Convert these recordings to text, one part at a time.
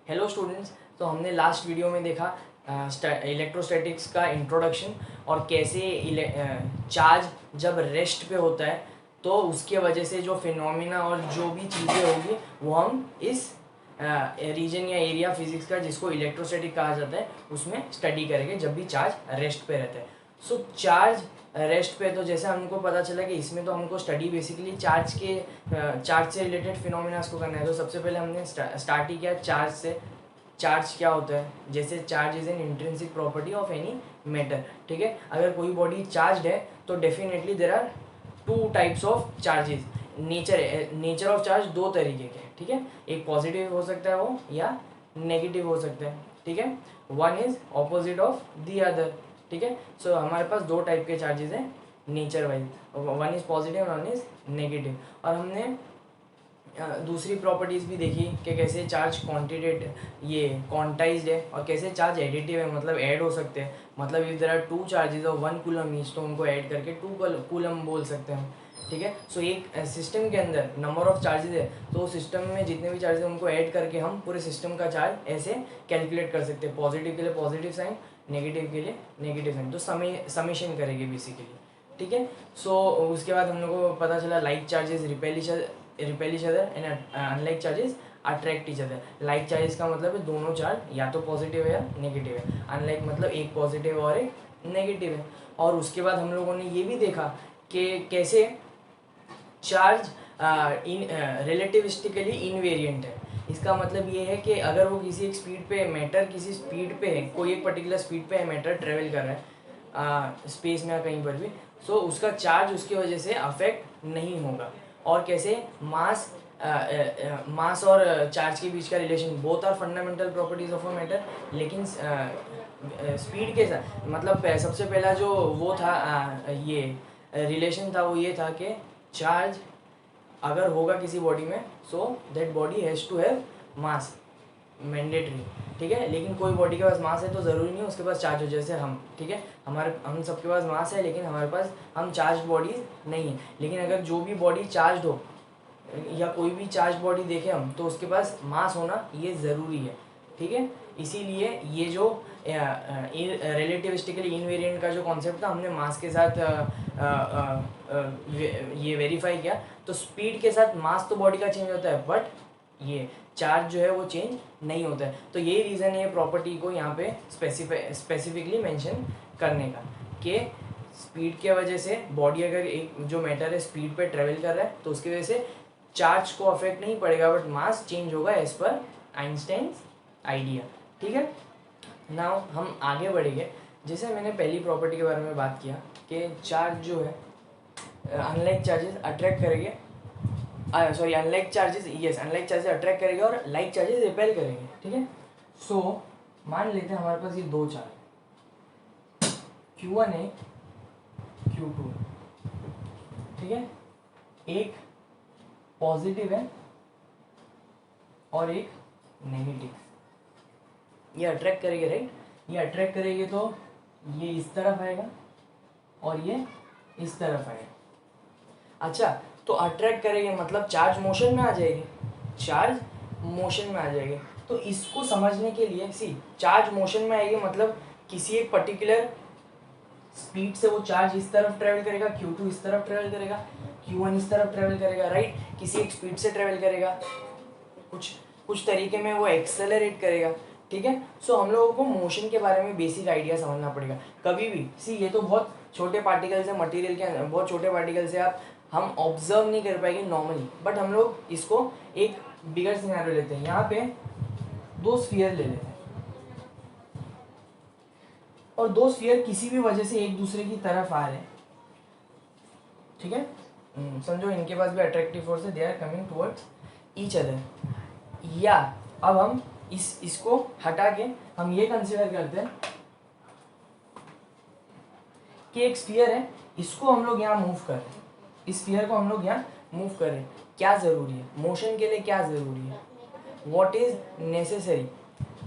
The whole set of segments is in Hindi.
Hello students. तो हमने लास्ट वीडियो में देखा इलेक्ट्रोस्टैटिक्स का इंट्रोडक्शन और कैसे चार्ज जब रेस्ट पे होता है तो उसके वजह से जो फिनोमिना और जो भी चीज़ें होगी वो हम इस रीजन या एरिया फिजिक्स का जिसको इलेक्ट्रोस्टैटिक कहा जाता है उसमें स्टडी करेंगे जब भी चार्ज रेस्ट पे रहता है। सो चार्ज रेस्ट पे तो जैसे हमको पता चला कि इसमें तो हमको स्टडी बेसिकली चार्ज से रिलेटेड फिनोमिना को करना है। तो सबसे पहले हमने स्टार्ट ही किया चार्ज से। चार्ज क्या होता है? जैसे charge is an intrinsic property of any matter. ठीक है, अगर कोई बॉडी चार्ज है तो definitely there are two types of charges. Nature of charge दो तरीके के, ठीक है, एक पॉजिटिव हो सकता है वो या नेगेटिव हो सकता है। ठीक है, one is opposite of the other. ठीक है, सो हमारे पास दो टाइप के चार्जेस हैं nature wise, one is positive one is negative. और हमने दूसरी प्रॉपर्टीज़ भी देखी कि कैसे चार्ज क्वांटाइज्ड है और कैसे चार्ज एडिटिव है, मतलब ऐड हो सकते हैं। मतलब if there are two charges of 1 coulomb each तो उनको ऐड करके 2 कूलम बोल सकते हैं हम। ठीक है, सो एक सिस्टम के अंदर नंबर ऑफ चार्जेस है तो सिस्टम में जितने भी चार्जेस हैं उनको ऐड करके हम पूरे सिस्टम का चार्ज ऐसे कैलकुलेट कर सकते हैं। पॉजिटिव के लिए पॉजिटिव साइन, नेगेटिव के लिए नेगेटिव साइन, तो समेशन करेंगे बेसिकली। ठीक है, सो उसके बाद हम लोग को पता चला like charges repel each other and unlike charges attract each other. Like charges का मतलब है दोनों चार्ज या तो पॉजिटिव है या नेगेटिव है, अनलाइक मतलब एक पॉजिटिव और एक नेगेटिव है। और उसके बाद हम लोगों ने ये भी देखा कि कैसे चार्ज रिलेटिविस्टिकली इनवेरिएंट है। इसका मतलब ये है कि अगर वो किसी एक स्पीड पे मैटर किसी स्पीड पे है, कोई एक पर्टिकुलर स्पीड पे मैटर ट्रेवल कर रहा है स्पेस में या कहीं पर भी, सो उसका चार्ज उसकी वजह से अफेक्ट नहीं होगा। और कैसे मास और चार्ज के बीच का relation, both are fundamental properties of a matter, लेकिन स्पीड के साथ मतलब सबसे पहला जो वो था ये रिलेशन था वो ये था कि चार्ज अगर होगा किसी बॉडी में so that body has to have mass, mandatory. ठीक है, लेकिन कोई बॉडी के पास मास है तो ज़रूरी नहीं है उसके पास चार्ज हो, जैसे हम। ठीक है, हम सबके पास मास है लेकिन हमारे पास हम चार्ज बॉडीज नहीं है। लेकिन अगर जो भी बॉडी चार्ज हो या कोई भी चार्ज बॉडी देखें हम तो उसके पास मास होना ये ज़रूरी है। ठीक है, इसीलिए ये जो रिलेटिविस्टिकली इनवेरिएंट का जो कॉन्सेप्ट था हमने मास के साथ ये वेरीफाई किया। तो स्पीड के साथ मास तो बॉडी का चेंज होता है बट ये चार्ज जो है वो चेंज नहीं होता है। तो यही रीज़न है प्रॉपर्टी को यहाँ पे स्पेसिफिकली मेंशन करने का कि स्पीड के वजह से बॉडी अगर एक जो मैटर है स्पीड पे ट्रेवल कर रहा है तो उसकी वजह से चार्ज को अफेक्ट नहीं पड़ेगा बट मास चेंज होगा एज पर आइंस्टाइन्स आइडिया। ठीक है, नाउ हम आगे बढ़ेंगे। जैसे मैंने पहली प्रॉपर्टी के बारे में बात किया कि चार्ज जो है अनलाइक चार्जेस अट्रैक्ट करेंगे, sorry unlike charges, yes unlike charges attract करेंगे और लाइक चार्जेस रिपेल करेंगे। ठीक है, सो मान लेते हैं हमारे पास ये दो चार्ज Q1 है Q2 है। ठीक है, एक पॉजिटिव है और एक नेगेटिव। ये अट्रैक्ट करेंगे, राइट, ये अट्रैक्ट करेंगे तो ये इस तरफ आएगा और ये इस तरफ आएगा। अच्छा, तो अट्रैक्ट करेंगे मतलब चार्ज मोशन में आ जाएगी, चार्ज मोशन में आ जाएगी। तो इसको समझने के लिए सी चार्ज मोशन में आएगी मतलब किसी एक पर्टिकुलर स्पीड से वो चार्ज इस तरफ ट्रेवल करेगा, Q2 इस तरफ ट्रेवल करेगा, Q1 इस तरफ ट्रेवल करेगा, राइट, किसी एक स्पीड से ट्रेवल करेगा, कुछ तरीके में वो एक्सेलरेट करेगा। ठीक है, सो हम लोगों को मोशन के बारे में बेसिक आइडिया समझना पड़ेगा। कभी भी सी ये तो बहुत छोटे पार्टिकल्स है, मटेरियल के अंदर बहुत छोटे पार्टिकल्स है, हम ऑब्जर्व नहीं कर पाएंगे नॉर्मली, बट हम लोग इसको एक बिगर सिनेरियो लेते हैं। यहाँ पे दो स्फीयर ले लेते हैं और दो स्फीयर किसी भी वजह से एक दूसरे की तरफ आ रहे हैं। ठीक है, समझो इनके पास भी अट्रैक्टिव फोर्स है, they are coming towards each other. या अब हम इसको हटा के हम ये कंसीडर करते हैं कि एक स्फीयर है, इसको हम लोग यहाँ मूव कर रहे हैं, इस स्फीयर को हम लोग यहाँ मूव कर रहे हैं। क्या ज़रूरी है मोशन के लिए, क्या ज़रूरी है, व्हाट इज़ नेसेसरी?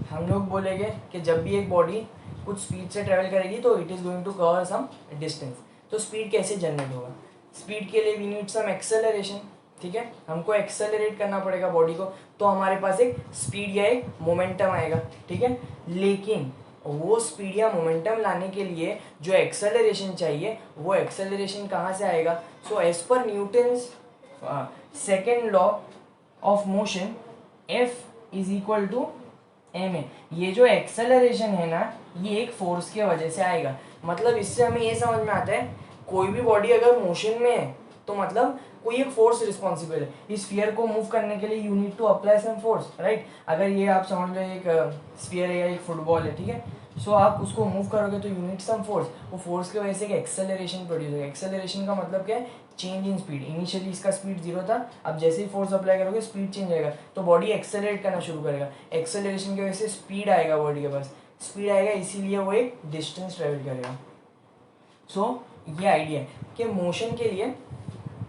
हम लोग बोलेंगे कि जब भी एक बॉडी कुछ स्पीड से ट्रेवल करेगी तो it is going to cover some distance. तो स्पीड कैसे जनरेट होगा? स्पीड के लिए वी नीड सम एक्सेलरेशन। ठीक है, हमको एक्सेलरेट करना पड़ेगा बॉडी को, तो हमारे पास एक स्पीड या एक मोमेंटम आएगा, ठीक है। लेकिन वो स्पीड या मोमेंटम लाने के लिए जो एक्सेलरेशन चाहिए वो एक्सेलरेशन कहाँ से आएगा? So as per Newton's second law of motion F is equal to M A, ये जो एक्सेलरेशन है ना ये एक फोर्स के वजह से आएगा। मतलब इससे हमें ये समझ में आता है कोई भी बॉडी अगर मोशन में है तो मतलब कोई एक फोर्स रिस्पॉन्सिबल है इस स्फीयर को मूव करने के लिए, you need to apply some force, right. अगर ये आप समझ लो एक स्फीयर है या एक फुटबॉल है, ठीक है, सो आप उसको मूव करोगे तो यू नीड सम फोर्स, वो फोर्स की वजह से एक एक्सेलरेशन प्रोड्यूस होगा। एक्सेलरेशन का मतलब क्या है? Change in speed. इनिशियली इसका स्पीड 0 था, अब जैसे ही फोर्स अप्लाई करोगे स्पीड चेंज आएगा, तो बॉडी एक्सेलरेट करना शुरू करेगा। एक्सेलरेशन की वजह से स्पीड आएगा बॉडी के पास, स्पीड आएगा इसीलिए वो एक डिस्टेंस ट्रेवल करेगा। सो ये आइडिया है कि मोशन के लिए,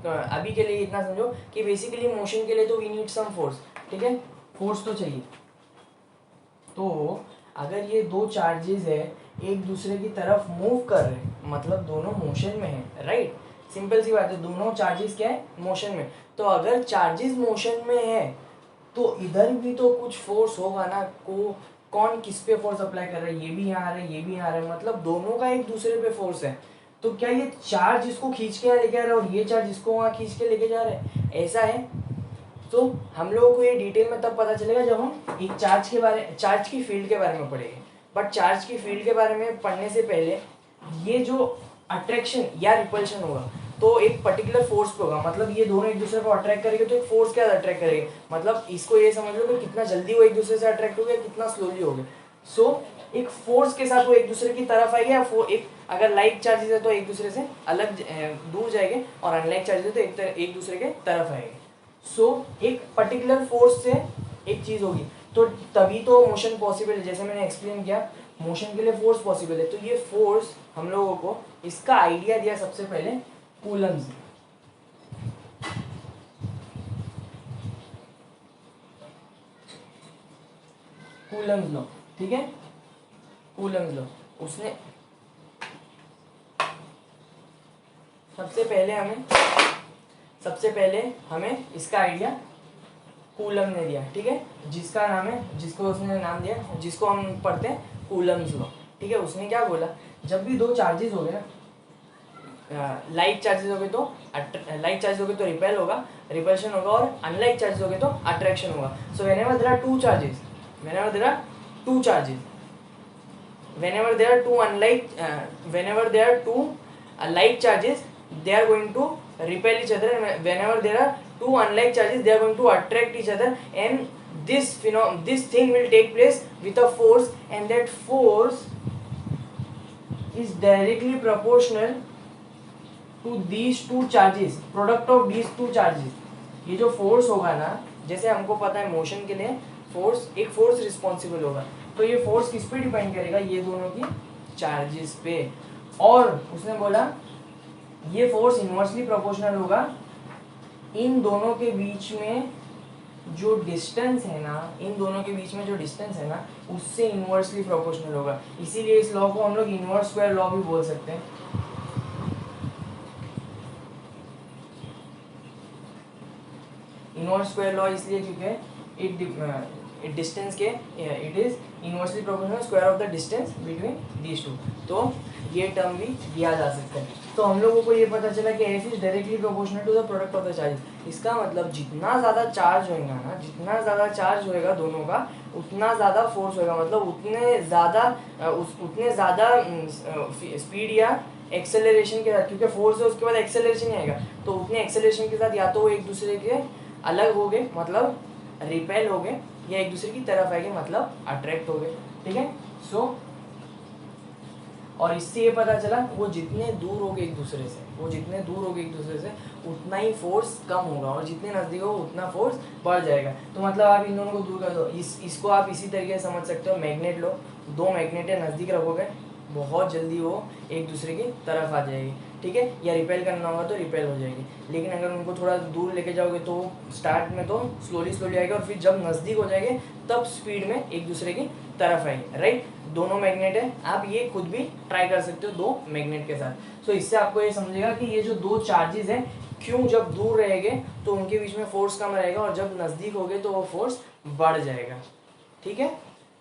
अभी के लिए इतना समझो कि बेसिकली मोशन के लिए तो वी नीड सम फोर्स, ठीक है, फोर्स तो चाहिए। तो अगर ये दो चार्जेस है एक दूसरे की तरफ मूव कर रहे हैं, मतलब दोनों मोशन में है, राइट। सिंपल सी बात है, दोनों चार्जेस क्या है? मोशन में। तो अगर चार्जेस मोशन में है तो इधर भी तो कुछ फोर्स होगा ना, कौन किस पे फोर्स अप्लाई कर रहा है? ये भी यहाँ आ रहा है, ये भी यहाँ आ रहा है, मतलब दोनों का एक दूसरे पे फोर्स है। तो क्या ये चार्ज इसको खींच के यहाँ लेके आ रहा है और ये चार्ज इसको वहाँ खींच के लेके जा रहा है? ऐसा है। तो हम लोगों को ये डिटेल में तब पता चलेगा जब हम एक चार्ज की फील्ड के बारे में पढ़ेंगे। बट चार्ज की फील्ड के बारे में पढ़ने से पहले ये जो अट्रैक्शन या रिपल्शन होगा तो एक पर्टिकुलर फोर्स पे होगा, मतलब ये दोनों एक दूसरे को अट्रैक्ट करेंगे तो एक फोर्स क्या अट्रैक्ट करेंगे, मतलब इसको ये समझ लो कि कितना जल्दी वो एक दूसरे से अट्रैक्ट हो गया, कितना स्लोली हो गया। सो एक फोर्स के साथ वो एक दूसरे की तरफ आएगा, या एक अगर लाइक चार्जेस है तो एक दूसरे से अलग दूर जाएंगे, और अनलाइक चार्जेस है तो एक दूसरे के तरफ आएंगे। सो एक पर्टिकुलर फोर्स से एक चीज़ होगी, तो तभी तो मोशन पॉसिबल है। जैसे मैंने एक्सप्लेन किया मोशन के लिए फोर्स पॉसिबल है, तो ये फोर्स हम लोगों को इसका आइडिया दिया सबसे पहले कूलम्स। कूलम्स लो, ठीक है, कूलम्स लो। उसने सबसे पहले हमें इसका आइडिया कूलम ने दिया, ठीक है, जिसका नाम है, जिसको उसने नाम दिया, जिसको हम पढ़ते हैं कूलम्स लॉ, ठीक है। उसने क्या बोला, जब भी दो चार्जेस हो गए ना, लाइक चार्जेस हो गए तो रिपेल होगा, रिपल्शन होगा, और अनलाइक चार्जेस हो गए तो अट्रैक्शन होगा। So whenever there are two charges, whenever there are two like charges, they are going to repel each other, and whenever there are two unlike charges, they are going to attract each other, and this thing will take place with a force, and that force is directly proportional to these two charges, product of these two charges। ये जो फोर्स होगा ना, जैसे हमको पता है मोशन के लिए एक फोर्स रिस्पॉन्सिबल होगा, तो ये फोर्स किस पे डिपेंड करेगा? ये दोनों की चार्जेस पे। और उसने बोला ये फोर्स इनवर्सली प्रोपोर्शनल होगा इन दोनों के बीच में जो डिस्टेंस है ना, उससे इनवर्सली प्रोपोर्शनल होगा। इसीलिए इस लॉ को हम लोग इनवर्स स्क्वायर लॉ भी बोल सकते हैं। इनवर्स स्क्वायर लॉ इसलिए क्योंकि it is inversely proportional square of the distance between these two. तो ये टर्म भी दिया जा सकता है। तो हम लोगों को ये पता चला कि F is directly proportional to the product of the charge. इसका मतलब जितना ज़्यादा चार्ज होएगा दोनों का, उतना ज़्यादा फोर्स होगा, मतलब उतने ज़्यादा स्पीड या एक्सेलरेशन के साथ, क्योंकि फोर्स है उसके बाद एक्सेलरेशन आएगा, तो उतने एक्सेलरेशन के साथ या तो वो एक दूसरे के अलग हो गए, मतलब रिपेल हो गए, या एक दूसरे की तरफ आएंगे, मतलब अट्रैक्ट हो गए, ठीक है। सो और इससे ये पता चला वो जितने दूर हो गए एक दूसरे से उतना ही फोर्स कम होगा, और जितने नज़दीक हो उतना फोर्स बढ़ जाएगा। तो मतलब आप इन दोनों को दूर कर दो। इसको आप इसी तरीके से समझ सकते हो, मैग्नेट लो, दो मैग्नेटें नज़दीक रखोगे, बहुत जल्दी वो एक दूसरे की तरफ आ जाएगी, ठीक है, या रिपेल करना होगा तो रिपेल हो जाएगी। लेकिन अगर उनको थोड़ा दूर लेके जाओगे तो स्टार्ट में तो स्लोली आएगा, और फिर जब नज़दीक हो जाएंगे तब स्पीड में एक दूसरे की तरफ आएंगे, राइट। दोनों मैग्नेट है, आप ये खुद भी ट्राई कर सकते हो दो मैग्नेट के साथ। सो इससे आपको ये समझेगा कि ये जो दो चार्जेस हैं क्यों, जब दूर रहेंगे तो उनके बीच में फोर्स कम रहेगा और जब नज़दीक होगे तो वो फोर्स बढ़ जाएगा, ठीक है।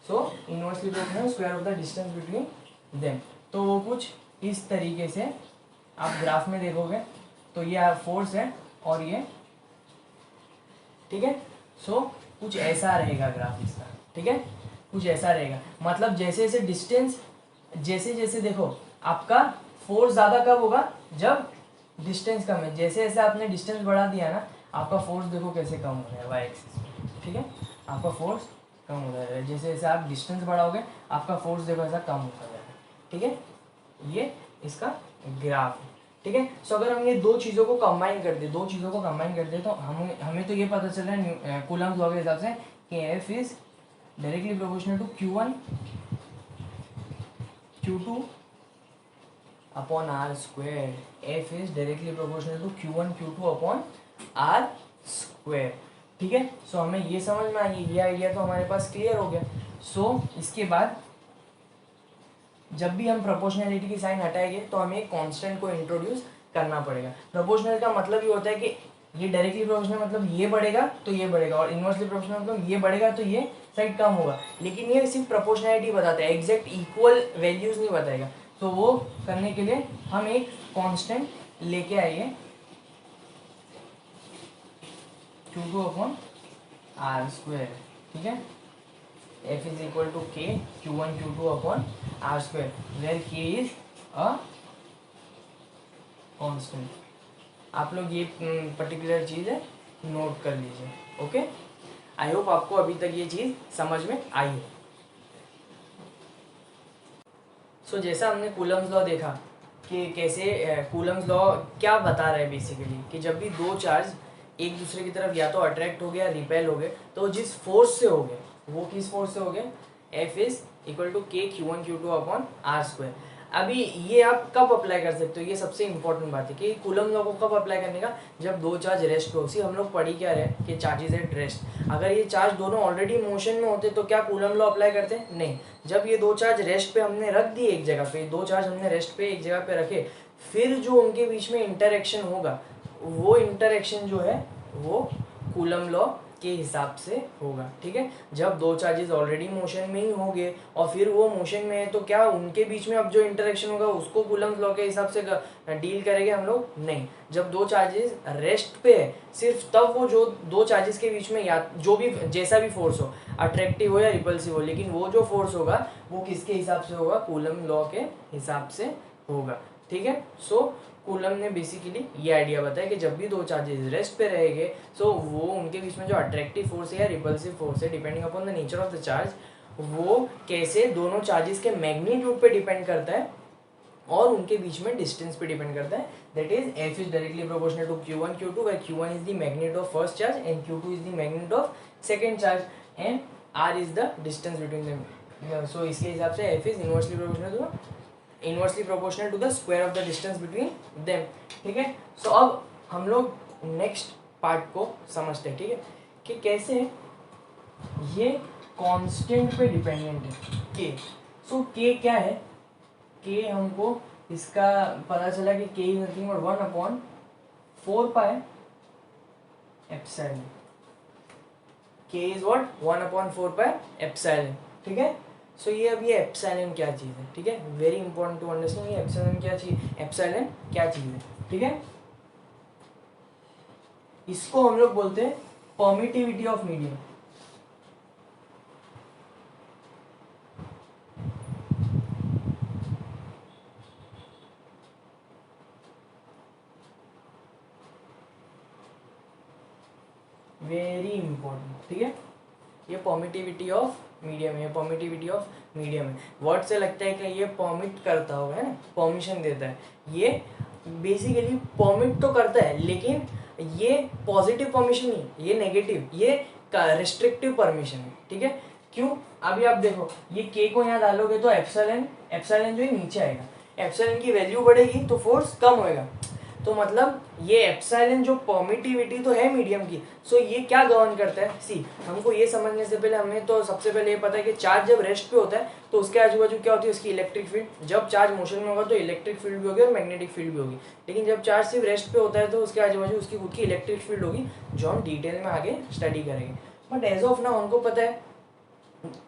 So inversely proportional square of the distance between them. तो वो कुछ इस तरीके से आप ग्राफ में देखोगे तो ये फोर्स है और ये, ठीक है। सो कुछ ऐसा रहेगा ग्राफ इसका, ठीक है, कुछ ऐसा रहेगा। मतलब जैसे जैसे डिस्टेंस, जैसे जैसे देखो आपका फोर्स ज़्यादा कब होगा, जब डिस्टेंस कम है। जैसे जैसे आपने डिस्टेंस बढ़ा दिया ना, आपका फोर्स देखो कैसे कम हो रहा है वाई एक्सिस में, ठीक है। आपका फोर्स कम हो रहा है जैसे जैसे आप डिस्टेंस बढ़ाओगे, आपका फोर्स देखो ऐसा कम होता जाएगा, ठीक है। ये इसका ग्राफ है, ठीक है। सो अगर हम ये दो चीज़ों को कंबाइन कर दे, तो हमें तो ये पता चल रहा है कूलम्स लॉ के हिसाब से कि F is directly proportional to Q1 Q2 upon R square. F is directly proportional to Q1 Q2 upon R square, ठीक है। सो हमें ये समझ में आई, ये आइडिया तो हमारे पास क्लियर हो गया। सो इसके बाद जब भी हम प्रोपोर्शनलिटी की साइन हटाएंगे तो हमें एक कांस्टेंट को इंट्रोड्यूस करना पड़ेगा। प्रोपोर्शनल का मतलब ये होता है कि ये डायरेक्टली प्रोपोर्शनल मतलब ये बढ़ेगा तो ये बढ़ेगा, और इनवर्सली प्रोपोर्शनल मतलब ये बढ़ेगा तो ये साइड कम होगा। लेकिन ये सिर्फ प्रोपोर्शनलिटी बताता है, एग्जैक्ट इक्वल वैल्यूज नहीं बताएगा। तो वो करने के लिए हम एक कांस्टेंट लेके आइए Q2 अपॉन आर स्क्वायर, ठीक है। F is equal to K Q1 Q2 upon R square where K is a constant। आप लोग ये पर्टिकुलर चीज़ है नोट कर लीजिए, ओके। आई होप आपको अभी तक ये चीज़ समझ में आई है। सो जैसा हमने कूलम्स लॉ देखा कि कैसे कूलम्स लॉ क्या बता रहा है बेसिकली, कि जब भी दो चार्ज एक दूसरे की तरफ या तो अट्रैक्ट हो गया या रिपेल हो गए, तो जिस फोर्स से हो गए वो किस फोर्स से हो गए, एफ इज इक्वल टू के Q1 Q2 upon R square. अभी ये आप कब अप्लाई कर सकते हो, ये सबसे इंपॉर्टेंट बात है कि कूलम लॉ को कब अप्लाई करने का, जब दो चार्ज रेस्ट पे हो। सी हम लोग पढ़ी क्या रहे कि चार्जेस एट रेस्ट, अगर ये चार्ज दोनों ऑलरेडी मोशन में होते तो क्या कूलम लॉ अप्लाई करते, नहीं। जब ये दो चार्ज रेस्ट पे हमने रख दिए एक जगह पे, दो चार्ज हमने रेस्ट पे एक जगह पे रखे, फिर जो उनके बीच में इंटरेक्शन होगा, वो इंटरेक्शन जो है वो कूलम लॉ के हिसाब से होगा, ठीक है। जब दो चार्जेस ऑलरेडी मोशन में ही होंगे और फिर वो मोशन में है, तो क्या उनके बीच में अब जो इंटरेक्शन होगा उसको कूलम लॉ के हिसाब से डील करेंगे हम लोग, नहीं। जब दो चार्जेस रेस्ट पे है, सिर्फ तब वो जो दो चार्जेस के बीच में या जो भी जैसा भी फोर्स हो, अट्रैक्टिव हो या रिपल्सिव हो, लेकिन वो जो फोर्स होगा वो किसके हिसाब से होगा, कूलम लॉ के हिसाब से होगा, ठीक है। सो कूलम ने बेसिकली ये आइडिया बताया कि जब भी दो चार्जेस रेस्ट पे रहेंगे, सो वो उनके बीच में जो अट्रैक्टिव फोर्स है या रिपल्सिव फोर्स है, depending upon the nature of the charge, वो कैसे दोनों चार्जेस के मैग्नीट्यूड पे डिपेंड करता है और उनके बीच में डिस्टेंस पे डिपेंड करता है। That is F is directly proportional to Q1 Q2 where Q1 is the magnitude of first charge and Q2 is the magnitude of second charge and R is the distance between them। so इसके हिसाब से F is inversely proportional to the square of the distance between them, ठीक है। सो अब हम लोग नेक्स्ट पार्ट को समझते हैं, ठीक है, कि कैसे ये कांस्टेंट पे डिपेंडेंट है के। सो के क्या है, के हमको इसका पता चला कि के is nothing but 1/4 pi epsilon. के इज व्हाट 1/4 पाई एप्सिलॉन, ठीक है। सो ये अब ये एप्सिलॉन क्या चीज़ है, ठीक है, वेरी इंपॉर्टेंट टू अंडरस्टैंड ये एप्सिलॉन क्या चीज़ है, ठीक है। इसको हम लोग बोलते हैं permittivity of medium. Very important, ठीक है। ये परमिटिविटी ऑफ मीडियम है, वर्ड से लगता है कि ये परमिट करता होगा, है ना, परमिशन देता है। ये बेसिकली परमिट तो करता है, लेकिन ये पॉजिटिव परमिशन नहीं, ये नेगेटिव, ये रिस्ट्रिक्टिव परमिशन है, ठीक है। क्यों, अभी आप देखो ये के को यहाँ डालोगे तो एप्सिलॉन जो है नीचे आएगा, एप्सिलॉन की वैल्यू बढ़ेगी तो फोर्स कम होएगा। तो मतलब ये एप्सिलॉन जो परमिटिविटी तो है मीडियम की, सो ये क्या गवर्न करता है, सी हमको ये समझने से पहले हमें तो सबसे पहले ये पता है कि चार्ज जब रेस्ट पे होता है तो उसके आजू बाजू क्या होती है, उसकी इलेक्ट्रिक फील्ड। जब चार्ज मोशन में होगा तो इलेक्ट्रिक फील्ड भी होगी और मैग्नेटिक फील्ड भी होगी, लेकिन जब चार्ज सिर्फ रेस्ट पे होता है तो उसके आजू बाजू उसकी खुद की इलेक्ट्रिक फील्ड होगी, जो हम डिटेल में आगे स्टडी करेंगे। बट एज ऑफ नाउ हमको पता है,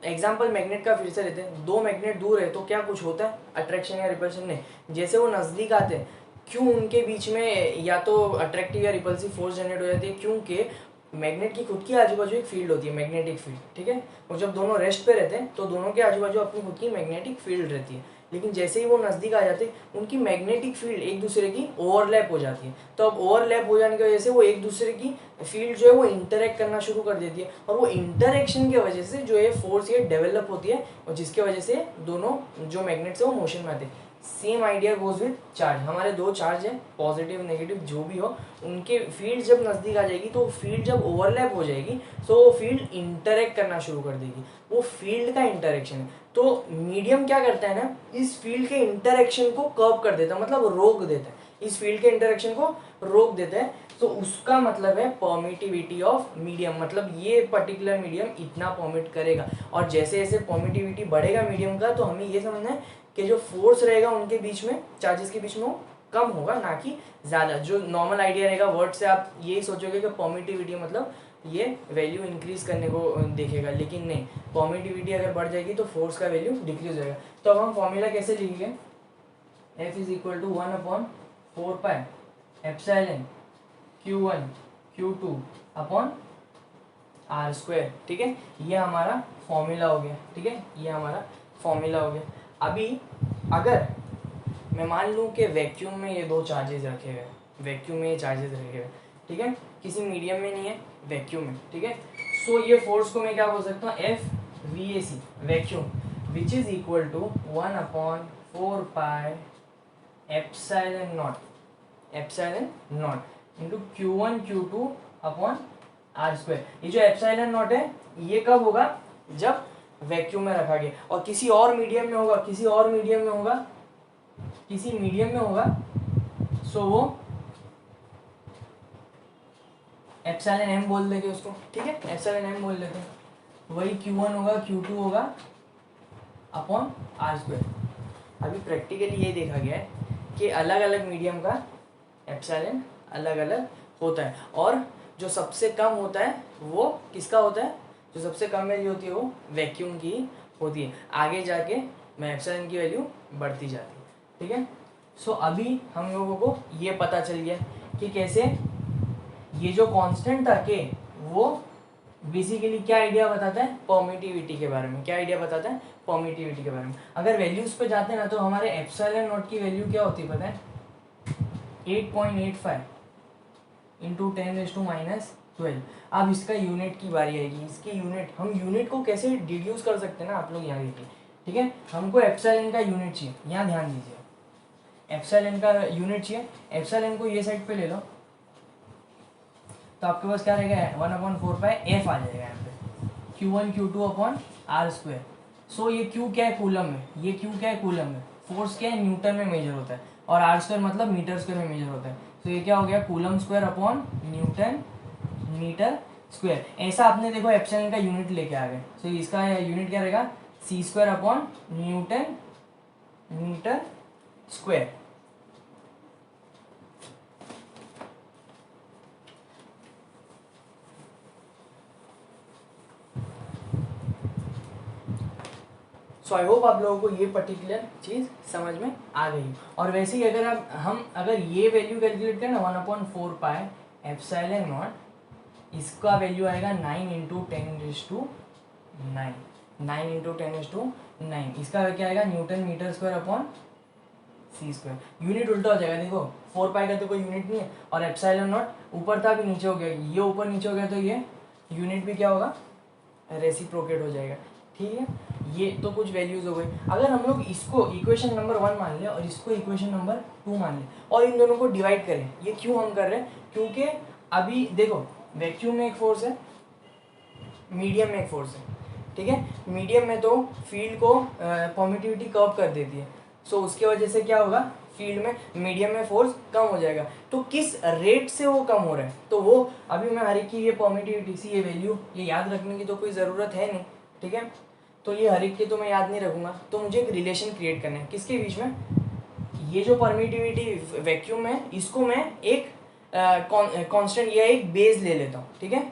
एग्जाम्पल मैग्नेट का फिर से लेते हैं, दो मैग्नेट दूर है तो क्या कुछ होता है, अट्रैक्शन या रिपल्शन नहीं। जैसे वो नज़दीक आते हैं, क्यों उनके बीच में या तो अट्रैक्टिव या रिपल्सिव फोर्स जनरेट हो जाती है, क्योंकि मैग्नेट की खुद की आजू बाजू एक फील्ड होती है, मैग्नेटिक फील्ड, ठीक है। और जब दोनों रेस्ट पे रहते हैं तो दोनों के आजू बाजू अपनी खुद की मैग्नेटिक फील्ड रहती है, लेकिन जैसे ही वो नज़दीक आ जाते हैं उनकी मैग्नेटिक फील्ड एक दूसरे की ओवरलैप हो जाती है। तो अब ओवरलैप हो जाने की वजह से वो एक दूसरे की फील्ड जो है वो इंटरेक्ट करना शुरू कर देती है, और वो इंटरेक्शन की वजह से जो है फोर्स ये डेवलप होती है, और जिसके वजह से दोनों जो मैग्नेट्स है वो मोशन में आते हैं। Same idea goes with charge. हमारे दो चार्ज है, पॉजिटिव नेगेटिव जो भी हो, उनके फील्ड जब नज़दीक आ जाएगी तो फील्ड जब ओवरलैप हो जाएगी तो वो फील्ड इंटरेक्ट करना शुरू कर देगी, वो फील्ड का इंटरेक्शन है। तो मीडियम क्या करता है ना, इस फील्ड के इंटरेक्शन को कर्व कर देता है, मतलब रोक देता है, इस फील्ड के इंटरेक्शन को रोक देता है। तो उसका मतलब है परमिटिविटी ऑफ मीडियम, मतलब ये पर्टिकुलर मीडियम इतना परमिट करेगा। और जैसे जैसे परमिटिविटी बढ़ेगा मीडियम का, तो हमें ये समझना है कि जो फोर्स रहेगा उनके बीच में, चार्जेस के बीच में, वो कम होगा ना कि ज़्यादा। जो नॉर्मल आइडिया रहेगा वर्ड से आप यही सोचोगे कि परमिटिविटी मतलब ये वैल्यू इंक्रीज करने को देखेगा, लेकिन नहीं, परमिटिविटी अगर बढ़ जाएगी तो फोर्स का वैल्यू डिक्रीज होगा। तो अब हम फॉर्मूला कैसे लिखेंगे, F is equal to 1/4 pi epsilon Q1 Q2 upon R square, ठीक है। ये हमारा फॉर्मूला हो गया, ठीक है, ये हमारा फॉर्मूला हो गया। अभी अगर मैं मान लूँ कि वैक्यूम में ये दो चार्जेस रखे हुए, वैक्यूम में ये चार्जेस रखे हुए, ठीक है, किसी मीडियम में नहीं है, वैक्यूम में, ठीक है। सो ये फोर्स को मैं क्या बोल सकता हूँ, FVAC vacuum, which is equal to 1/4 pi epsilon not into Q1 Q2 upon R square. ये जो एप्सिलॉन नॉट है ये कब होगा, जब वैक्यूम में रखा गया, और किसी और मीडियम में होगा, किसी मीडियम में होगा, सो वो एप्सिलॉन M बोल देंगे उसको, ठीक है, एप्सिलॉन M बोल देते हैं। वही Q1 होगा, Q2 होगा अपॉन R स्क्वायर। अभी प्रैक्टिकली ये देखा गया है कि अलग अलग मीडियम का एप्सिलॉन अलग अलग होता है, और जो सबसे कम होता है वो किसका होता है, जो सबसे कम वैल्यू होती है वो वैक्यूम की होती है। आगे जाके मैं एप्सिलॉन की वैल्यू बढ़ती जाती है, ठीक है। सो अभी हम लोगों को ये पता चल गया कि कैसे ये जो कांस्टेंट था कि वो बेसिकली क्या आइडिया बताता है, परमिटिविटी के बारे में। क्या आइडिया बताता है, परमिटिविटी के बारे में। अगर वैल्यूज पे जाते हैं ना तो हमारे एप्सिलॉन नॉट की वैल्यू क्या होती है पता है, 8.85 इंटू 10⁻²। अब इसका यूनिट की बारी आएगी, इसकी यूनिट, हम यूनिट को कैसे डिड्यूस कर सकते हैं ना, आप लोग यहाँ देखिए, ठीक है। हमको एप्सिलॉन का यूनिट चाहिए, यहाँ ध्यान दीजिए, एप्सिलॉन का यूनिट चाहिए। एप्सिलॉन को ये साइड पे ले लो तो आपके पास क्या रहेगा, 1/4 पाई F आ जाएगा यहाँ पे, Q1 Q2 upon R square. सो ये Q क्या है, कूलम में, ये Q क्या है, कूलम में, फोर्स क्या है, न्यूटन में मेजर होता है, और R स्क्वायर मतलब मीटर स्क्वायर में मेजर होता है। तो ये क्या हो गया, coulomb square upon newton metre square. ऐसा आपने देखो एप्सिलॉन का यूनिट लेके आ गए, तो इसका यूनिट क्या रहेगा, C square upon newton metre square. So I hope आप लोगों को ये पर्टिकुलर चीज़ समझ में आ गई। और वैसे ही अगर हम अगर ये वैल्यू कैलकुलेट करें ना, 1/4 पाई एप्सिलॉन नॉट, इसका वैल्यू आएगा 9 इंटू 10⁹9, 9 इंटू 10⁹9। इसका क्या आएगा, newton metre square upon C square. Unit उल्टा हो जाएगा, देखो 4 पाई का तो कोई यूनिट नहीं है, और एप्सिलॉन नॉट ऊपर था अभी नीचे हो गया, ये ऊपर नीचे हो गया तो ये यूनिट भी क्या होगा, रेसिप्रोकेट हो जाएगा, ठीक है। ये तो कुछ वैल्यूज हो गई। अगर हम लोग इसको इक्वेशन नंबर 1 मान लें और इसको इक्वेशन नंबर 2 मान लें और इन दोनों को डिवाइड करें, ये क्यों हम कर रहे हैं, क्योंकि अभी देखो वैक्यूम में एक फोर्स है, मीडियम में एक फोर्स है, ठीक है। मीडियम में तो फील्ड को परमिटिविटी कर्व कर देती है, सो उसके वजह से क्या होगा, फील्ड में मीडियम में फोर्स कम हो जाएगा। तो किस रेट से वो कम हो रहा है, तो वो अभी मैं हर एक की ये परमिटिविटी सी ये वैल्यू ये याद रखने की तो कोई ज़रूरत है नहीं, ठीक है। तो ये हर एक के तो मैं याद नहीं रखूँगा, तो मुझे एक रिलेशन क्रिएट करना है किसके बीच में, ये जो परमिटिविटी वैक्यूम है इसको मैं एक कांस्टेंट या एक बेस ले लेता हूँ, ठीक है।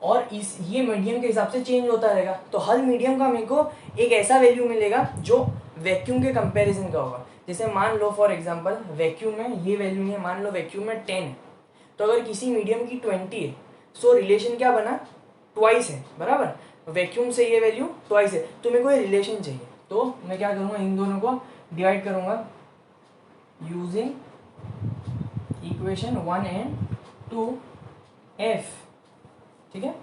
और इस ये मीडियम के हिसाब से चेंज होता रहेगा, तो हर मीडियम का मेरे को एक ऐसा वैल्यू मिलेगा जो वैक्यूम के कंपैरिजन का होगा। जैसे मान लो फॉर एग्जांपल वैक्यूम में ये वैल्यू नहीं है, मान लो वैक्यूम में 10 है, तो अगर किसी मीडियम की 20 है, सो रिलेशन क्या बना, ट्वाइस है, बराबर। वैक्यूम से ये वैल्यू ट्वाइस है, तो मेरे को ये रिलेशन चाहिए, तो मैं क्या करूँगा, इन दोनों को डिवाइड करूँगा यूजिंग इक्वेशन 1 एंड 2 एफ, ठीक है।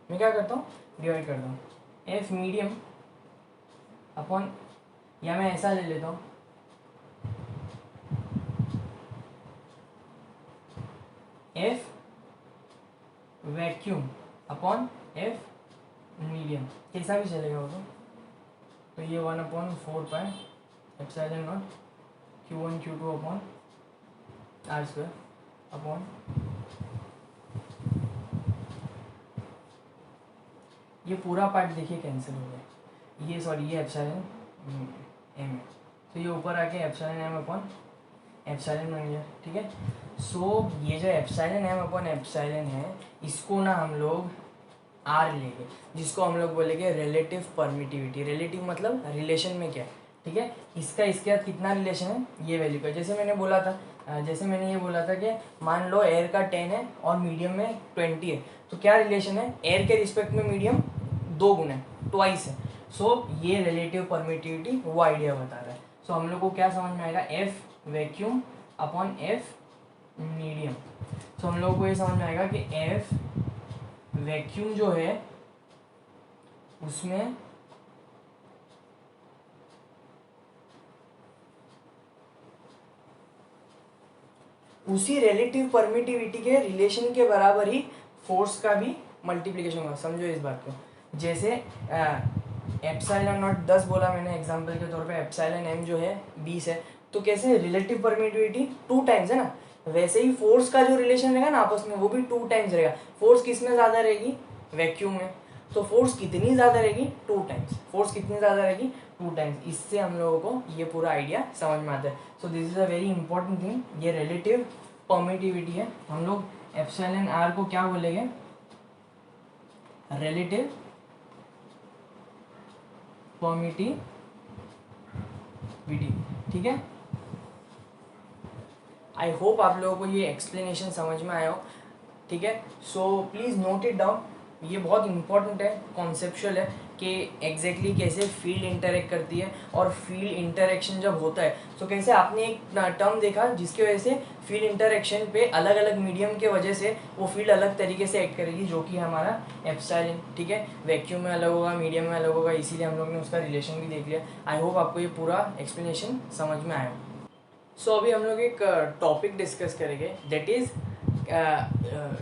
मैं क्या करता हूँ, डिवाइड करता हूँ एफ मीडियम अपॉन, या मैं ऐसा ले लेता हूँ F vacuum upon F medium, कैसा भी चलेगा वो तो ये 1/4 epsilon not Q1 Q2 upon R² upon ये पूरा पार्ट देखिए कैंसिल हो गया, ये सॉरी ये एप्सिलॉन एम है, तो ये ऊपर आके एप्सिलॉन एम अपॉन एप्सिलॉन बन गया, ठीक है। सो ये जो एप्सिलॉन एम अपॉन एप्सिलॉन है इसको ना हम लोग आर लेंगे, जिसको हम लोग बोलेंगे रिलेटिव परमिटिविटी। रिलेटिव मतलब रिलेशन में क्या है, ठीक है। इसका इसके साथ कितना रिलेशन है, ये वैल्यू का। जैसे मैंने बोला था जैसे मैंने ये बोला था कि मान लो एयर का 10 है और मीडियम में 20 है, तो क्या रिलेशन है, एयर के रिस्पेक्ट में मीडियम 2 गुना है, ट्वाइस है। सो ये रिलेटिव परमिटिविटी वो आइडिया बता रहा है। सो हम लोग को क्या समझ में आएगा, F vacuum upon F medium. So हम लोग को ये समझ में आएगा कि एफ वैक्यूम जो है उसमें उसी रिलेटिव परमिटिविटी के रिलेशन के बराबर ही फोर्स का भी मल्टीप्लिकेशन होगा। समझो इस बात को, जैसे एप्सिलॉन नॉट 10 बोला मैंने एग्जांपल के तौर पे, एप्सिलॉन एम जो है 20 है, तो कैसे रिलेटिव परमिटिविटी 2 टाइम्स है ना, वैसे ही फोर्स का जो रिलेशन रहेगा ना आपस में वो भी 2 टाइम्स रहेगा। फोर्स किस में ज़्यादा रहेगी, वैक्यूम में, तो फोर्स कितनी ज़्यादा रहेगी, 2 टाइम्स। फोर्स कितनी ज़्यादा रहेगी, 2 टाइम्स। इससे हम लोगों को ये पूरा आइडिया समझ में आता है। So this is a very important thing, ये रिलेटिव परमिटिविटी है। हम लोग एप्सिलॉन आर को क्या बोलेंगे, रिलेटिव परमिटिविटी, ठीक है। आई होप आप लोगों को ये एक्सप्लेनेशन समझ में आया हो, ठीक है। So please note it down, ये बहुत इंपॉर्टेंट है, कॉन्सेप्चुअल है कि एग्जैक्टली कैसे फील्ड इंटरेक्ट करती है, और फील्ड इंटरेक्शन जब होता है तो कैसे आपने एक टर्म देखा जिसकी वजह से फील्ड इंटरेक्शन पे अलग अलग मीडियम के वजह से वो फील्ड अलग तरीके से एक्ट करेगी, जो कि हमारा एप्सिलॉन, ठीक है। वैक्यूम में अलग होगा, मीडियम में अलग होगा, इसीलिए हम लोग ने उसका रिलेशन भी देख लिया। आई होप आपको ये पूरा एक्सप्लेनेशन समझ में आया। सो अभी हम लोग एक टॉपिक डिस्कस करेंगे, that is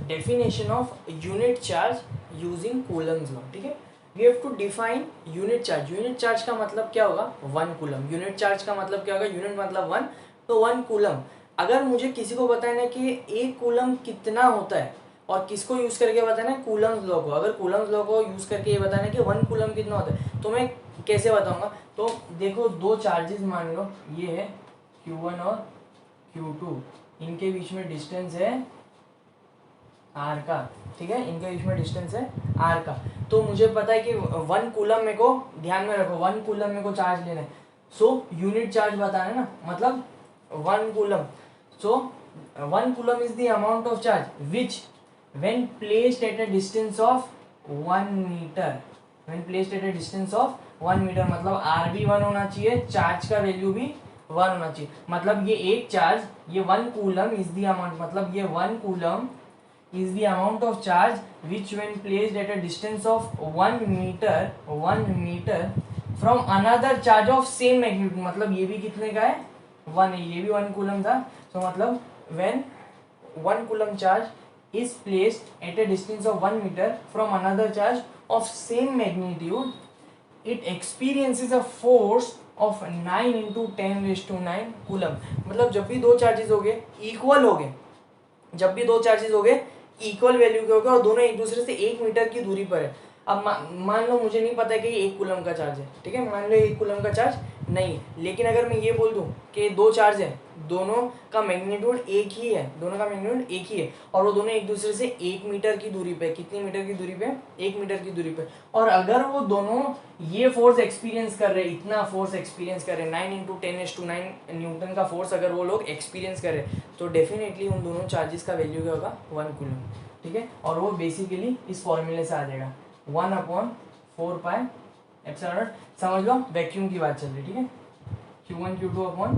definition of unit charge using coulomb's law, ठीक है। We have to define unit charge. Unit charge का मतलब क्या होगा, 1 कूलम। यूनिट चार्ज का मतलब क्या होगा, यूनिट मतलब 1, तो 1 कूलम। अगर मुझे किसी को बताना है कि 1 कूलम कितना होता है, और किसको यूज़ करके बताना है, कूलम्स लॉ को। अगर कूलम्स लॉ को यूज़ करके ये बताना है कि 1 कूलम कितना होता है, तो मैं कैसे बताऊंगा। तो देखो, 2 चार्जेस मान लो, ये है Q1 और Q2, इनके बीच में डिस्टेंस है R का, ठीक है। इनके बीच में डिस्टेंस है R का। तो मुझे पता है कि 1 कूलम मेरे को, ध्यान में रखो, 1 कूलम मेरे को चार्ज लेना है। सो यूनिट चार्ज बताना है ना, मतलब 1 coulomb. So 1 coulomb is the amount of charge which when placed at a distance of 1 metre, when placed at a distance of 1 metre, मतलब R भी 1 होना चाहिए, चार्ज का वैल्यू भी 1 होना चाहिए। मतलब ये एक चार्ज, ये 1 कूलम इज द अमाउंट, मतलब ये 1 coulomb is the amount of charge which when placed at a distance of 1 meter from another charge of same magnitude, मतलब ये भी कितने का है, 1 है, ये भी 1 कूलम था। so मतलब when 1 coulomb charge is placed at a distance of 1 meter from another charge of same magnitude, it experiences a force of 9 into 10⁹ coulomb. मतलब जब भी दो चार्जेस हो गए इक्वल हो गए, जब भी दो चार्जेस हो गए इक्वल वैल्यू के हो गए और दोनों एक दूसरे से 1 मीटर की दूरी पर है। अब मान लो मुझे नहीं पता कि ये 1 कूलम का चार्ज है, ठीक है, मान लो 1 कूलम का चार्ज नहीं, लेकिन अगर मैं ये बोल दूं कि दो चार्ज है, दोनों का मैग्नीट्यूड एक ही है, दोनों का मैग्नीट्यूड एक ही है और वो दोनों एक दूसरे से 1 मीटर की दूरी पे, कितनी मीटर की दूरी पे, 1 मीटर की दूरी पे, और अगर वो दोनों ये फोर्स एक्सपीरियंस कर रहे, इतना फोर्स एक्सपीरियंस कर रहे, 9 इंटू 10⁹ न्यूटन का फोर्स अगर वो लोग एक्सपीरियंस कर रहे, तो डेफिनेटली उन दोनों चार्जेस का वैल्यू क्या होगा, 1 कूलम, ठीक है। और वो बेसिकली इस फॉर्मूले से आ जाएगा 1/4 एप्सिलॉन नॉट। समझ लो वैक्यूम की बात चल रही है, ठीक है, Q1 Q2 upon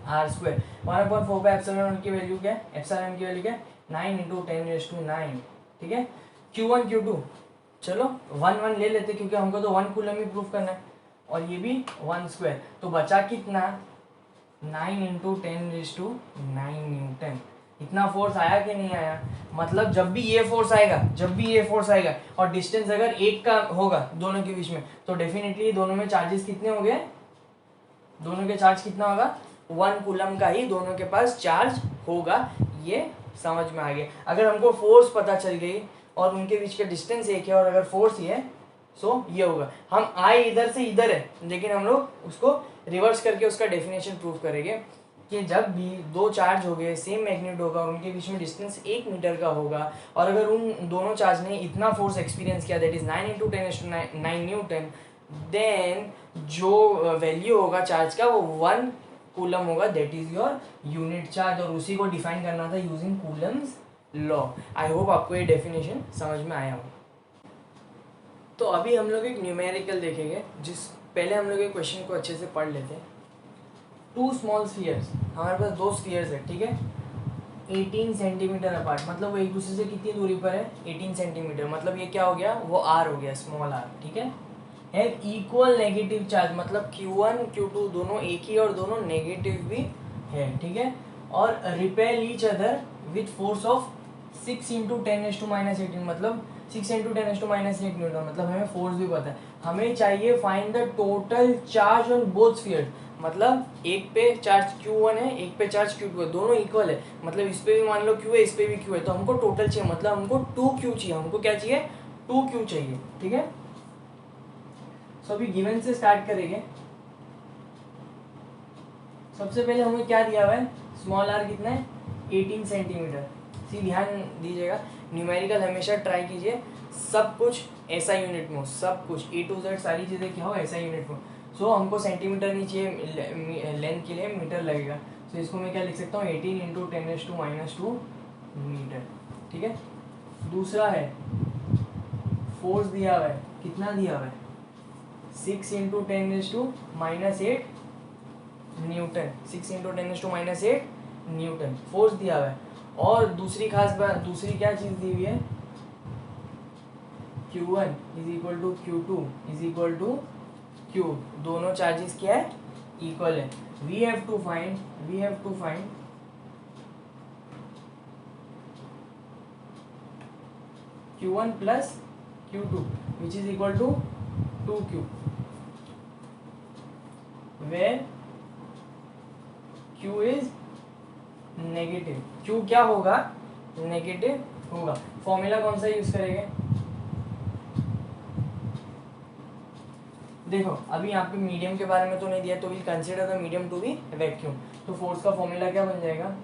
R square. 1/4 epsilon not की वैल्यू क्या है, एप्सिलॉन की वैल्यू क्या है, 9 इंटू 10⁹, ठीक है। Q1 Q2 चलो 1 ले लेते क्योंकि हमको तो 1 कूलम ही प्रूफ करना है, और ये भी 1 स्क्वायर, तो बचा कितना, 9 इंटू 10⁹ न्यूटन। इतना फोर्स आया कि नहीं आया, मतलब जब भी ये फोर्स आएगा, जब भी ये फोर्स आएगा और डिस्टेंस अगर 1 का होगा दोनों के बीच में, तो डेफिनेटली दोनों में चार्जेस कितने हो गए, दोनों के चार्ज कितना होगा, 1 कूलम का ही दोनों के पास चार्ज होगा। ये समझ में आ गया। अगर हमको फोर्स पता चल गई और उनके बीच का डिस्टेंस एक है और अगर फोर्स ये है, सो ये होगा। हम आए इधर से इधर है, लेकिन हम लोग उसको रिवर्स करके उसका डेफिनेशन प्रूव करेंगे कि जब भी दो चार्ज हो गए, सेम मैग्नीट्यूड होगा, उनके बीच में डिस्टेंस 1 मीटर का होगा, और अगर उन दोनों चार्ज ने इतना फोर्स एक्सपीरियंस किया, that is 9 into 10⁹ newton, then जो वैल्यू होगा चार्ज का वो 1 कूलम होगा, that is your unit charge. और उसी को डिफाइन करना था using coulomb's law. I hope आपको ये डेफिनेशन समझ में आया हो। तो अभी हम लोग एक न्यूमेरिकल देखेंगे, जिस पहले हम लोग एक क्वेश्चन को अच्छे से पढ़ लेते हैं। 2 स्मॉल स्फीयर्स, हमारे पास 2 स्फीयर्स है, ठीक है, 18 सेंटीमीटर अपार्ट, मतलब वो एक दूसरे से कितनी दूरी पर है, 18 सेंटीमीटर, मतलब ये क्या हो गया, वो आर हो गया, स्मॉल आर, ठीक है। हैव इक्वल नेगेटिव चार्ज, मतलब Q1 Q2 दोनों एक ही और दोनों नेगेटिव भी है, ठीक है, और repel each other with force of 6 into 10⁻⁸, मतलब 6 इंटू 10⁻⁸ न्यूटन, मतलब हमें फोर्स भी पता है। हमें चाहिए find the total charge on both spheres, मतलब एक पे चार्ज Q1 है, एक पे चार्ज Q2 है, दोनों इक्वल है, मतलब इस पे भी मान लो Q है, इस पे भी Q है, तो हमको टोटल चाहिए, मतलब हमको 2Q चाहिए। हमको क्या चाहिए, 2Q चाहिए, ठीक है। सो अभी गिवन से स्टार्ट करेंगे। सबसे पहले हमें क्या दिया हुआ है, स्मॉल आर कितना है, 18 सेंटीमीटर। सी ध्यान दीजिएगा, न्यूमेरिकल हमेशा ट्राई कीजिए सब कुछ ऐसा यूनिट में हो, सब कुछ A to Z सारी चीज़ें क्या हो, ऐसा यूनिट में। सो हमको सेंटीमीटर नहीं चाहिए, लेंथ के लिए मीटर लगेगा। सो इसको मैं क्या लिख सकता हूँ, 18 इंटू 10⁻² मीटर, ठीक है। दूसरा है फोर्स दिया हुआ है, कितना दिया हुआ है, 6 into 10⁻⁸ Newton, 6 into 10⁻⁸ Newton force दिया हुआ है। और दूसरी खास बात, दूसरी क्या चीज़ दी हुई है, Q1 is equal to Q2 is equal to Q, दोनों चार्जेस क्या है, इक्वल है। We have to find Q1 plus Q2 which is equal to 2Q, where Q is negative. Q क्या होगा, नेगेटिव होगा। फॉर्मूला कौन सा यूज करेंगे, देखो अभी यहाँ पे मीडियम के बारे में तो नहीं दिया, तो will consider the medium to be vacuum. तो फोर्स का फॉर्मूला क्या बन जाएगा,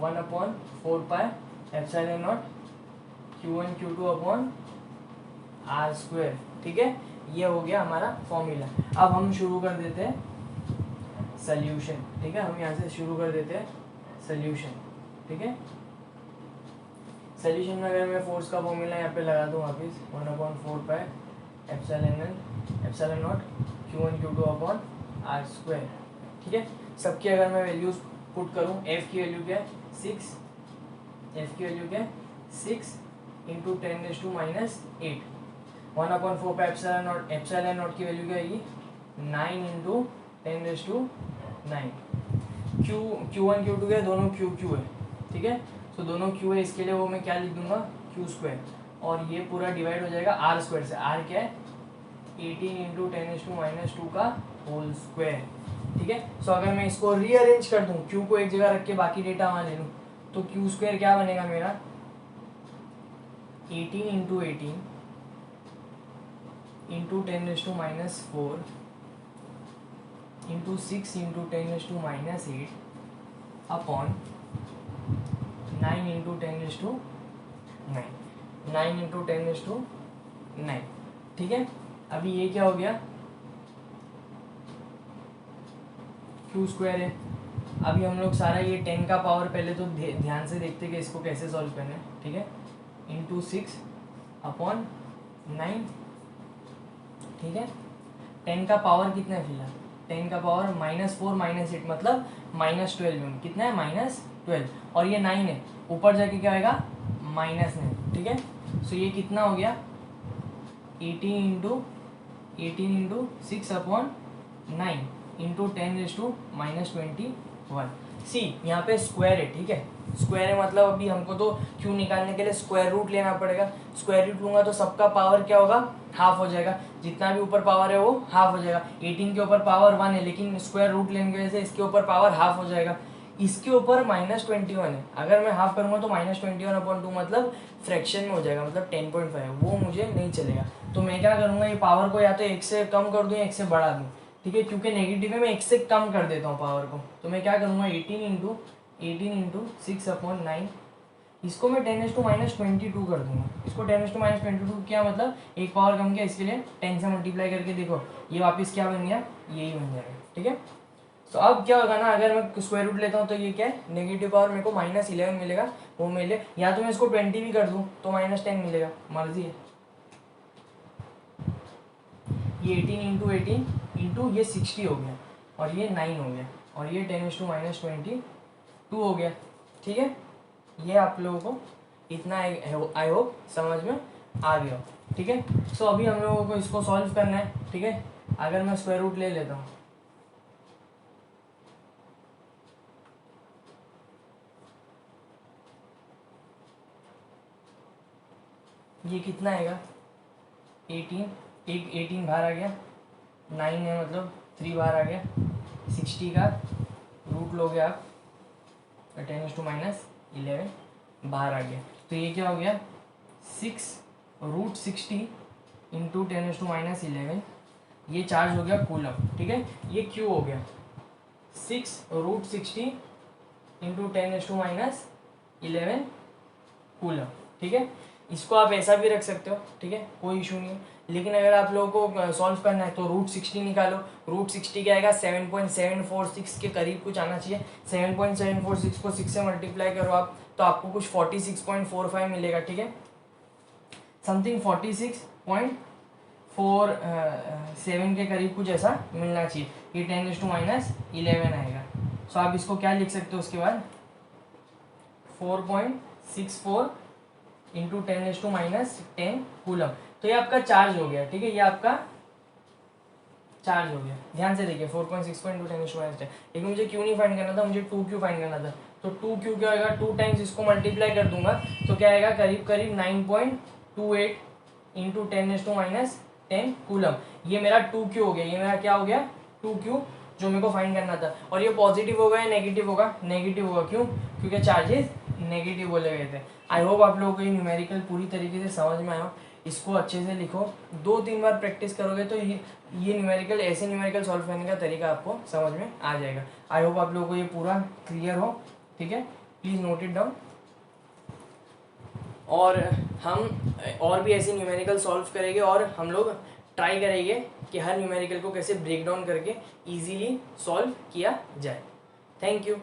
1/4 epsilon not Q1 Q2 upon R square, ठीक है। ये हो गया हमारा फॉर्मूला। अब हम शुरू कर देते हैं सोल्यूशन, ठीक है, हम यहाँ से शुरू कर देते हैं सोल्यूशन, ठीक है। सोल्यूशन में अगर मैं फोर्स का फॉर्मूला यहाँ पे लगा दूँ वापिस, 1/4 epsilon not Q1 Q2 upon R square, ठीक है। सबकी अगर मैं वैल्यूज पुट करूँ, F की वैल्यू क्या है 6, F की वैल्यू क्या है 6 इंटू 10⁻⁸, 1/4 एप्सिलॉन नॉट की वैल्यू क्या आएगी 9 इंटू 10⁻⁹। Q1 Q2 क्या है, दोनों Q है, ठीक है। तो दोनों Q है, इसके लिए वो मैं क्या लिख दूंगा, Q स्क्वायर, और ये पूरा डिवाइड हो जाएगा R स्क्वायर से। R क्या है 18 इंटू 10⁻² का होल स्क्वायर। ठीक है, सो अगर मैं इसको रीअरेंज कर दूं, क्यू को एक जगह रख के बाकी डेटा वहां ले लूं, तो क्यू स्क्वायर क्या बनेगा मेरा 18 into 18 into 10⁻⁴ into 6 into 10⁻⁸ upon 9 into 10⁻⁹ 9 into 10⁻⁹। ठीक है, अभी ये क्या हो गया क्यू स्क्वायर है। अभी हम लोग सारा ये 10 का पावर पहले तो ध्यान से देखते कि इसको कैसे सॉल्व करना है। ठीक है, इंटू 6 अपॉन 9। ठीक है, 10 का पावर कितना है फिलहाल, 10 का पावर -4 -8 मतलब -12 में कितना है -12, और ये 9 है, ऊपर जाके क्या आएगा -9। ठीक है, सो ये कितना हो गया 18 इंटू 6 अपॉन 9 इंटू 10⁻⁻21। सी यहाँ पे स्क्वायर है। ठीक है, स्क्वायर है मतलब अभी हमको तो क्यू निकालने के लिए स्क्वायर रूट लेना पड़ेगा। स्क्वायर रूट लूंगा तो सबका पावर क्या होगा, हाफ हो जाएगा, जितना भी ऊपर पावर है वो हाफ हो जाएगा। 18 के ऊपर पावर 1 है, लेकिन स्क्वायर रूट लेने की वजह से इसके ऊपर पावर हाफ हो जाएगा। इसके ऊपर -21 है, अगर मैं हाफ करूंगा तो -21/2 मतलब फ्रैक्शन में हो जाएगा, मतलब 10.5 है, वो मुझे नहीं चलेगा। तो मैं क्या करूंगा, ये पावर को या तो 1 से कम कर दूं या 1 से बढ़ा दूं। ठीक है, क्योंकि नेगेटिव में मैं 1 से कम कर देता हूँ पावर को, तो मैं क्या करूँगा 18 इंटू 6 अपॉन 9, इसको मैं 10⁻22 कर दूंगा। इसको 10⁻22 क्या मतलब एक पावर कम किया, इसके लिए 10 से मल्टीप्लाई करके देखो ये वापस क्या बन गया, यही बन जाएगा। ठीक है, तो अब क्या होगा ना, अगर मैं स्क्वायर रूट लेता हूँ तो ये क्या है नेगेटिव पावर, मेरे को -11 मिलेगा, वो मिले, या तो मैं इसको 20 भी कर दूँ तो -10 मिलेगा, मर्जी है। ये 18 इंटू 18 इंटू ये 60 हो गया, और ये 9 हो गया, और ये 10⁻22 हो गया। ठीक है, ये आप लोगों को इतना आई होप समझ में आ गया। ठीक है, सो अभी हम लोगों को इसको सॉल्व करना है। ठीक है, अगर मैं स्क्वायर रूट ले लेता हूँ, ये कितना आएगा 18 बाहर आ गया, 9 है मतलब 3 बाहर आ गया, 60 का रूट लोगे आप 10⁻11 बाहर आ गया, तो ये क्या हो गया 6√60 इंटू 10⁻11, ये चार्ज हो गया कूलम। ठीक है, ये क्यू हो गया 6√60 इंटू 10⁻11 कूलम। ठीक है, इसको आप ऐसा भी रख सकते हो। ठीक है, कोई इशू नहीं है, लेकिन अगर आप लोगों को सॉल्व करना है तो √60 निकालो। √60 क्या आएगा 7.746 के करीब कुछ आना चाहिए। 7.746 को 6 से मल्टीप्लाई करो आप, तो आपको कुछ 46.45 मिलेगा। ठीक है, समथिंग 46.47 के करीब कुछ ऐसा मिलना चाहिए। ये 10⁻11 आएगा। सो आप इसको क्या लिख सकते हो उसके बाद 4.64 इंटू 10⁻10 कूलम। तो ये आपका चार्ज हो गया। ठीक है, ये आपका चार्ज हो गया। ध्यान से देखिए 4.64 इंटू 10⁻10, लेकिन मुझे क्यू नहीं फाइंड करना था, मुझे 2Q फाइंड करना था। तो 2Q क्या होगा, 2 टाइम्स इसको मल्टीप्लाई कर दूंगा तो क्या आएगा करीब करीब 9.28 इंटू 10⁻10 कूलम। ये मेरा 2Q हो गया, ये मेरा क्या हो गया 2Q, जो मेरे को फाइंड करना था। और ये पॉजिटिव होगा या नेगेटिव होगा, नेगेटिव होगा। क्यों, क्योंकि चार्जेस नेगेटिव बोले गए थे। आई होप आप लोगों को ये न्यूमेरिकल पूरी तरीके से समझ में आया। इसको अच्छे से लिखो, 2-3 बार प्रैक्टिस करोगे तो ये न्यूमेरिकल, ऐसे न्यूमेरिकल सॉल्व करने का तरीका आपको समझ में आ जाएगा। आई होप आप लोगों को ये पूरा क्लियर हो। ठीक है, प्लीज़ नोट इट डाउन। और हम और भी ऐसे न्यूमेरिकल सॉल्व करेंगे, और हम लोग ट्राई करेंगे कि हर न्यूमेरिकल को कैसे ब्रेक डाउन करके ईजीली सॉल्व किया जाए। Thank you.